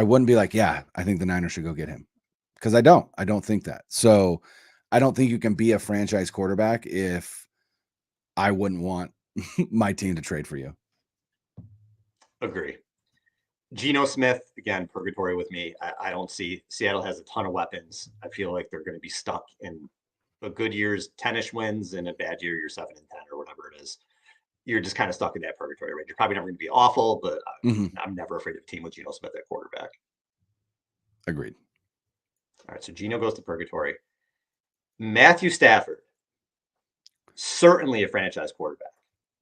wouldn't be like, yeah, I think the Niners should go get him, because I don't think that. So I don't think you can be a franchise quarterback if I wouldn't want my team to trade for you. Agree. Geno Smith, again, purgatory with me. I don't see. Seattle has a ton of weapons. I feel like they're going to be stuck in a good year's 10-ish wins, and a bad year, you're 7 and 10 or whatever it is. You're just kind of stuck in that purgatory, right? You're probably never going to be awful, but I'm never afraid of a team with Geno Smith at quarterback. Agreed. All right, so Geno goes to purgatory. Matthew Stafford, certainly a franchise quarterback.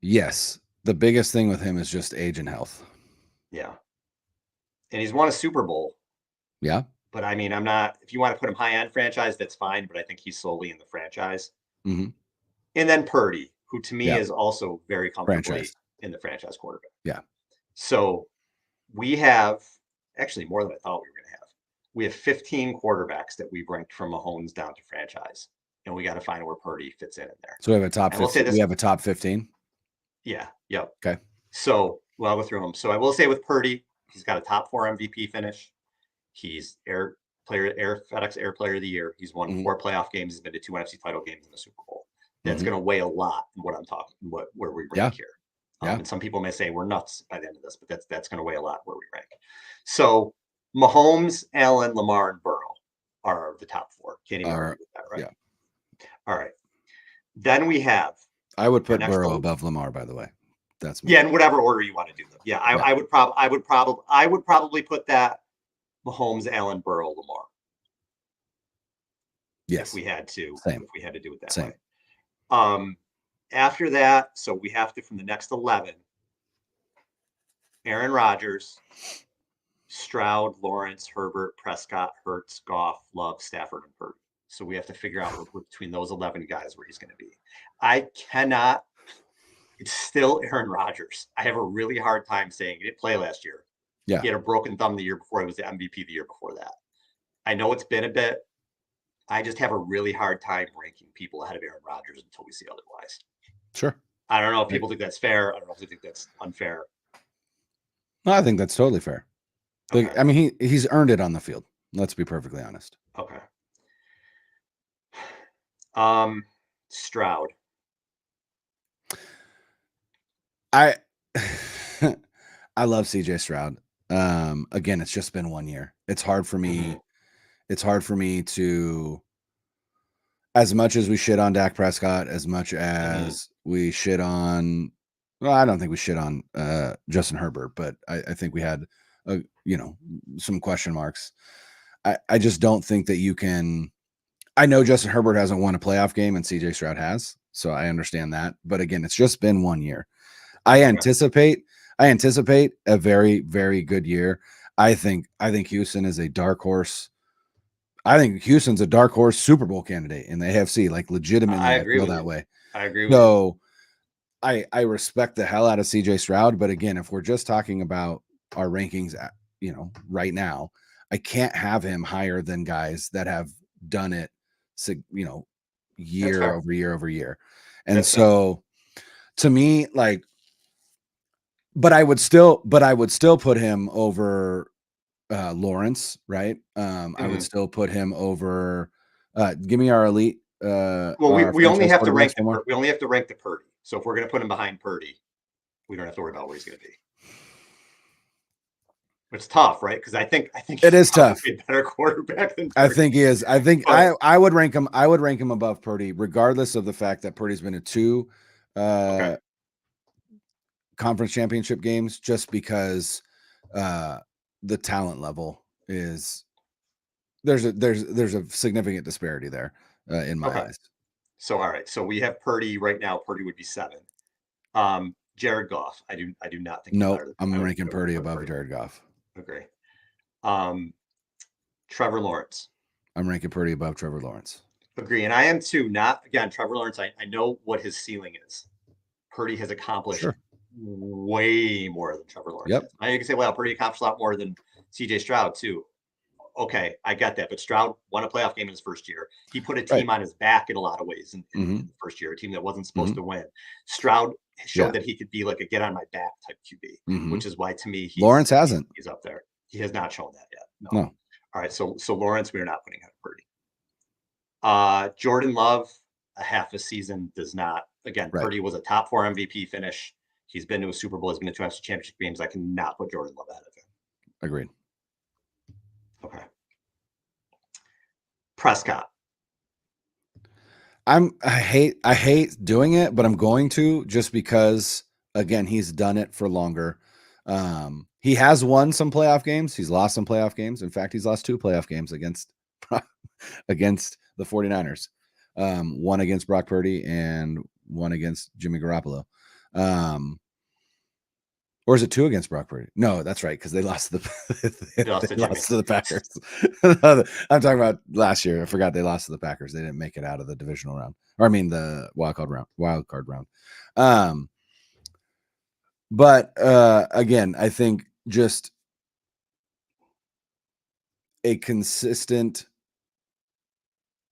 Yes. The biggest thing with him is just age and health. Yeah. And he's won a Super Bowl. Yeah. But I mean, if you want to put him high-end franchise, that's fine, but I think he's solely in the franchise. And then Purdy, who to me is also very comfortably in the franchise quarterback. Yeah. So we have actually more than I thought we were going to have. We have 15 quarterbacks that we've ranked from Mahomes down to franchise, and we got to find where Purdy fits in there. So we have a top 15. We have a top 15. Yeah. Yep. Okay. So I'll go through them. So I will say with Purdy, he's got a top 4 MVP finish. He's FedEx Air Player of the Year. He's won 4 playoff games. He's been to 2 NFC title games in the Super Bowl. that's going to weigh a lot in what I'm talking, where we rank here. And some people may say we're nuts by the end of this, but that's going to weigh a lot where we rank. So Mahomes, Allen, Lamar, and Burrow are the top 4. Can't even argue with that, right? Yeah. All right. Then we have. I would put Burrow above Lamar, by the way. That's me. Yeah, in whatever order you want to do them. Yeah, I would probably put that Mahomes, Allen, Burrow, Lamar. Yes. If we had to do it that Same. way. After that, so we have to, from the next 11, Aaron Rodgers, Stroud, Lawrence, Herbert, Prescott, Hurts, Goff, Love, Stafford, and Purdy. So we have to figure out between those 11 guys where he's going to be. It's still Aaron Rodgers. I have a really hard time saying he didn't play last year. Yeah. He had a broken thumb the year before. He was the MVP the year before that. I know it's been a bit. I just have a really hard time ranking people ahead of Aaron Rodgers until we see otherwise. Sure. I don't know if people think that's fair. I don't know if they think that's unfair. No, I think that's totally fair. Okay. I mean, he's earned it on the field. Let's be perfectly honest. Okay. Stroud. I love CJ Stroud. Again, it's just been 1 year. It's hard for me. Mm-hmm. It's hard for me to, as much as we shit on Dak Prescott, as much as we shit on, well, I don't think we shit on Justin Herbert, but I think we had, some question marks. I just don't think that you can. I know Justin Herbert hasn't won a playoff game and CJ Stroud has, so I understand that. But again, it's just been 1 year. I anticipate a very, very good year. I think Houston is a dark horse. I think Houston's a dark horse Super Bowl candidate in the AFC, like legitimately. I feel that way. I agree with you. So I respect the hell out of CJ Stroud, but again, if we're just talking about our rankings, right now, I can't have him higher than guys that have done it, year over year over year. And so to me, like, but I would still put him over Lawrence, right? I would still put him over. Give me our elite. Well, we only have to rank the Purdy. So if we're going to put him behind Purdy, we don't have to worry about where he's going to be. It's tough, right? Because I think it is tough. A better quarterback than Purdy. I think he is. I think I would rank him. I would rank him above Purdy, regardless of the fact that Purdy's been to 2 conference championship games, just because the talent level is there's a significant disparity there in my eyes. So all right, so we have Purdy right now. Purdy would be 7. Jared Goff. I do not think. No, I'm ranking Purdy above Jared Goff. Agree. Trevor Lawrence. I'm ranking Purdy above Trevor Lawrence. Agree, and I am too. Not again, Trevor Lawrence. I know what his ceiling is. Purdy has accomplished way more than Trevor Lawrence. Yep. Now you can say, well, Purdy accomplished a lot more than CJ Stroud too. Okay, I get that. But Stroud won a playoff game in his first year. He put a team on his back in a lot of ways in the first year, a team that wasn't supposed to win. Stroud showed that he could be like a get on my back type QB, which is why to me Lawrence hasn't. He's up there. He has not shown that yet. No. All right, so Lawrence, we are not putting out Purdy. Jordan Love, a half a season does not. Again, Purdy was a top 4 MVP finish. He's been to a Super Bowl. He's been to 2 NFC championship games. I cannot put Jordan Love ahead of him. Agreed. Okay. Prescott. I hate doing it, but I'm going to, just because again, he's done it for longer. He has won some playoff games. He's lost some playoff games. In fact, he's lost 2 playoff games against the 49ers. One against Brock Purdy and one against Jimmy Garoppolo. Or is it 2 against Brock Purdy? No, that's right, because they lost to the Packers. I'm talking about last year. I forgot they lost to the Packers. They didn't make it out of the divisional round, or I mean the wild card round. But again, I think just a consistent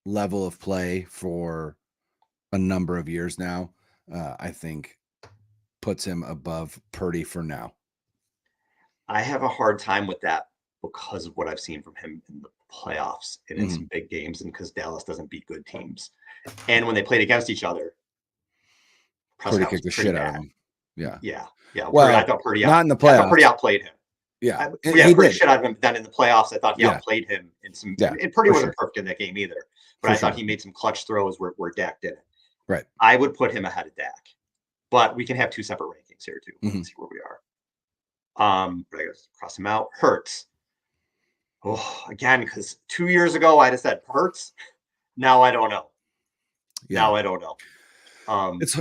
level of play for a number of years now, I think puts him above Purdy for now. I have a hard time with that because of what I've seen from him in the playoffs and in some big games, and because Dallas doesn't beat good teams. And when they played against each other, Purdy kicked the shit out of him. Yeah. Yeah. Well, I thought Purdy not in the playoffs. Purdy outplayed him. Yeah. We Purdy shit out of him, but then in the playoffs, I thought he outplayed him in some. Yeah, and Purdy wasn't perfect in that game either, but I thought he made some clutch throws where Dak didn't. Right. I would put him ahead of Dak, but we can have two separate rankings here too. Let's see where we are. But I guess cross him out. Hurts. Oh, again, because 2 years ago I'd have said Hurts. Now I don't know. Yeah. Now I don't know.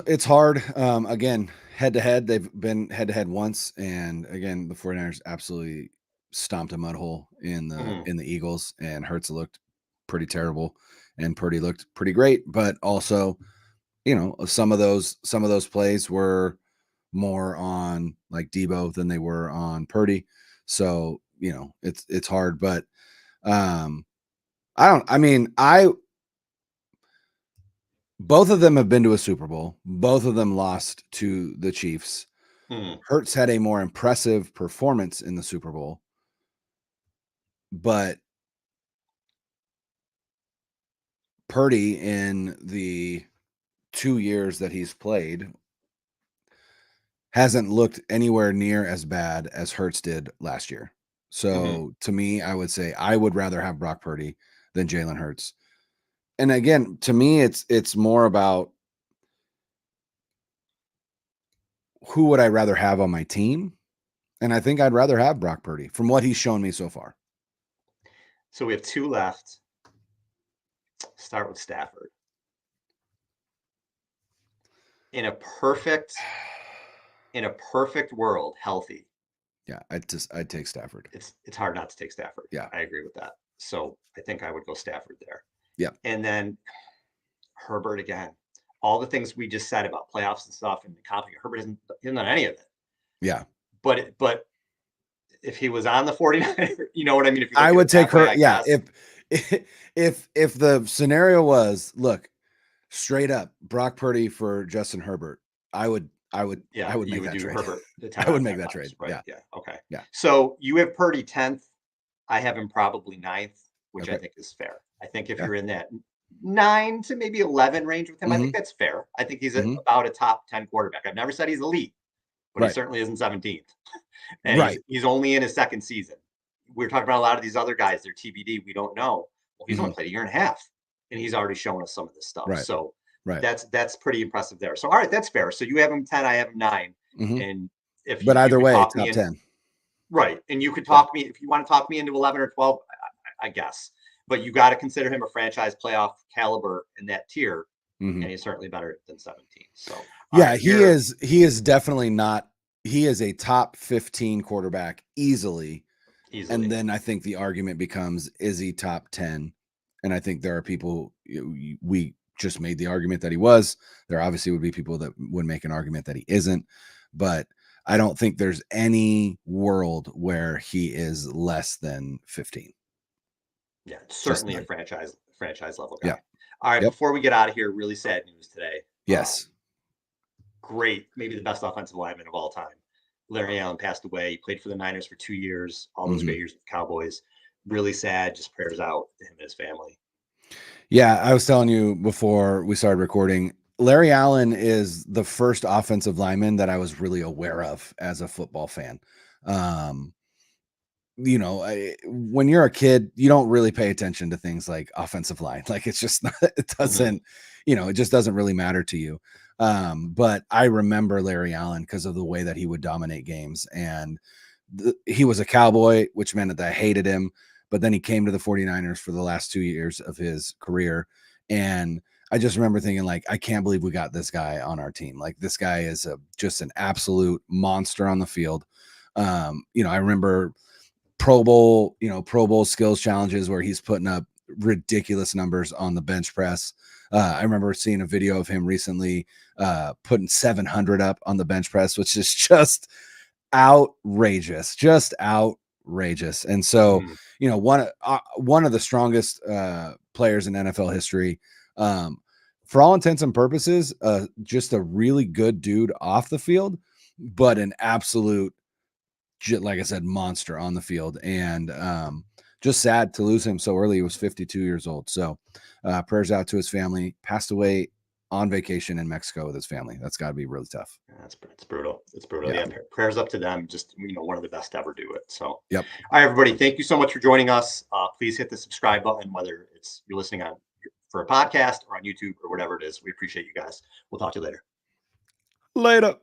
It's hard. Again, head to head, they've been head to head once, and again, the 49ers absolutely stomped a mud hole in the Eagles, and Hurts looked pretty terrible, and Purdy looked pretty great. But also, some of those plays were more on like Debo than they were on Purdy. So, it's hard, but both of them have been to a Super Bowl. Both of them lost to the Chiefs. Hurts had a more impressive performance in the Super Bowl, but Purdy in the 2 years that he's played hasn't looked anywhere near as bad as Hurts did last year. So to me, I would say I would rather have Brock Purdy than Jalen Hurts. And again, to me, it's more about who would I rather have on my team? And I think I'd rather have Brock Purdy from what he's shown me so far. So we have two left. Start with Stafford. In a perfect world, healthy. Yeah, I'd take Stafford. It's hard not to take Stafford. Yeah, I agree with that. So I think I would go Stafford there. Yeah. And then Herbert again. All the things we just said about playoffs and stuff and the confidence, Herbert hasn't done any of it. Yeah. But if he was on the 49ers, you know what I mean? I would take her. Yeah. If the scenario was, look, straight up Brock Purdy for Justin Herbert, I would make that trade. Herbert, I would make that trade. Right. Yeah. Okay. Yeah. So you have Purdy 10th. I have him probably 9th, which I think is fair. I think if you're in that 9 to maybe 11 range with him, I think that's fair. I think he's about a top 10 quarterback. I've never said he's elite, but he certainly isn't 17th. And he's only in his second season. We're talking about a lot of these other guys, they're TBD. We don't know. Well, he's only played a year and a half, and he's already shown us some of this stuff. Right. So that's pretty impressive there. So all right, that's fair. So you have him 10, I have him 9. And but either way, top 10. Right. And you could talk me, if you want to talk me into 11 or 12, I guess. But you got to consider him a franchise playoff caliber in that tier. And he's certainly better than 17. So yeah, he is definitely not. He is a top 15 quarterback easily. And then I think the argument becomes, is he top 10? And I think there are people, we just made the argument that he was. There obviously would be people that would make an argument that he isn't. But I don't think there's any world where he is less than 15. Yeah, certainly a franchise level guy. Yeah. All right, before we get out of here, really sad news today. Yes. Great, maybe the best offensive lineman of all time. Larry Allen passed away. He played for the Niners for 2 years, all those great years with the Cowboys. Really sad, just prayers out to him and his family. Yeah, I was telling you before we started recording, Larry Allen is the first offensive lineman that I was really aware of as a football fan. When you're a kid, you don't really pay attention to things like offensive line. Like it just doesn't really matter to you. But I remember Larry Allen because of the way that he would dominate games. And he was a Cowboy, which meant that I hated him. But then he came to the 49ers for the last 2 years of his career. And I just remember thinking, like, I can't believe we got this guy on our team. Like, this guy is just an absolute monster on the field. I remember Pro Bowl skills challenges where he's putting up ridiculous numbers on the bench press. I remember seeing a video of him recently putting 700 up on the bench press, which is just outrageous. And so, one of the strongest players in NFL history, for all intents and purposes, just a really good dude off the field, but an absolute, like I said, monster on the field. And just sad to lose him so early. He was 52 years old. So prayers out to his family. Passed away on vacation in Mexico with his family. That's got to be really tough. It's brutal. It's brutal. Yeah. Prayers up to them. Just, one of the best to ever do it. So, yep. All right, everybody. Thank you so much for joining us. Please hit the subscribe button, whether it's you're listening on for a podcast or on YouTube or whatever it is. We appreciate you guys. We'll talk to you later. Later.